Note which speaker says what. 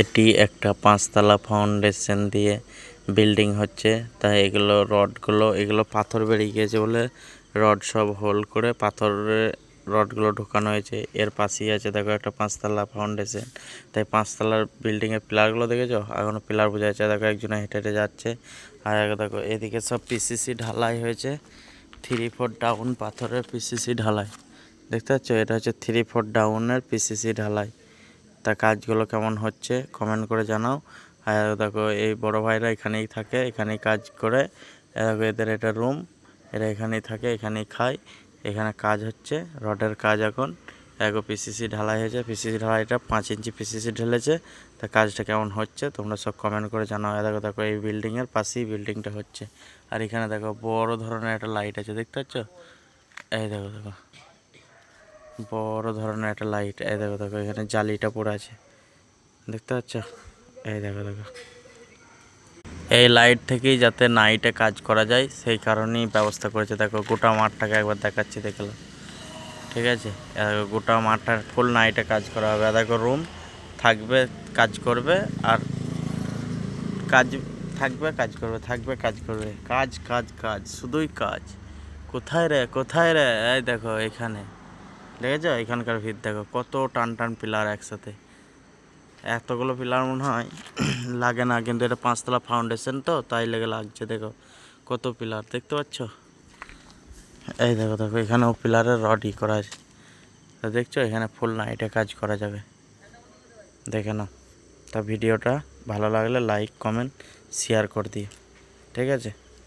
Speaker 1: এটি একটা ৫ তলা ফাউন্ডেশন দিয়ে বিল্ডিং হচ্ছে। তাই এগুলো পাথর বেরিয়ে গিয়েছে বলে রড সব হোল করে পাথরের রডগুলো ঢোকানো হয়েছে। এর পাশেই আছে দেখো একটা ৫ তলা ফাউন্ডেশন। তাই ৫ তলার বিল্ডিংয়ের পিলারগুলো দেখেছো? এখনো পিলার বোঝা যাচ্ছে। দেখো একজনে হেঁটে হেঁটে যাচ্ছে। আর দেখো এদিকে সব পিসিসি ঢালাই হয়েছে। 3-4 ডাউন পাথরের পিসিসি ঢালাই। দেখতে পাচ্ছ? এটা হচ্ছে 3-4 ডাউনের পিসিসি ঢালাই। তা কাজগুলো কেমন হচ্ছে কমেন্ট করে জানাও। আর দেখো এই বড় ভাইরা এখানেই থাকে, এখানেই কাজ করে। দেখো এদের এটা রুম, এরা এখানেই থাকে, এখানেই খায়। এখানে কাজ হচ্ছে, রডের কাজ এখন। দেখো পিসিসি ঢালাই হয়েছে, পিসিসি ঢালাইটা 5 ইঞ্চি পিসিসি ঢেলেছে। তা কাজটা কেমন হচ্ছে তোমরা সব কমেন্ট করে জানাও। দেখো দেখো এই বিল্ডিংয়ের পাশেই বিল্ডিংটা হচ্ছে। আর এখানে দেখো বড় ধরনের একটা লাইট আছে, দেখতে পাচ্ছ? এই দেখো দেখো বড় ধরনের একটা লাইট। এই দেখো দেখো এখানে জালিটা পড়ে আছে, দেখতে পাচ্ছ? এই দেখো দেখো এই লাইট থেকেই যাতে নাইটে কাজ করা যায় সেই কারণেই ব্যবস্থা করেছে। দেখো গোটা মাঠটাকে একবার দেখাচ্ছি, দেখলাম, ঠিক আছে? গোটা মাঠটা ফুল নাইটে কাজ করা হবে। দেখো রুম থাকবে, কাজ করবে, আর কাজ থাকবে, কাজ করবে, থাকবে, কাজ করবে, কাজ কাজ কাজ, শুধুই কাজ। কোথায় রে, কোথায় রে? এই দেখো এখানে, দেখেছো? এখানকার ভিড় দেখো, কত টান টান পিলার একসাথে। এতগুলো পিলার মনে হয় লাগে না, কিন্তু এটা ৫ তলা ফাউন্ডেশন তো তাই লেগে লাগছে। দেখো কত পিলার, দেখতে পাচ্ছ? এই দেখো দেখো এখানেও পিলারের রডই করা আছে। তা দেখছো এখানে ফুল নাইটে কাজ করা যাবে, দেখে নাও। তা ভিডিওটা ভালো লাগলে লাইক কমেন্ট শেয়ার করে দিও, ঠিক আছে?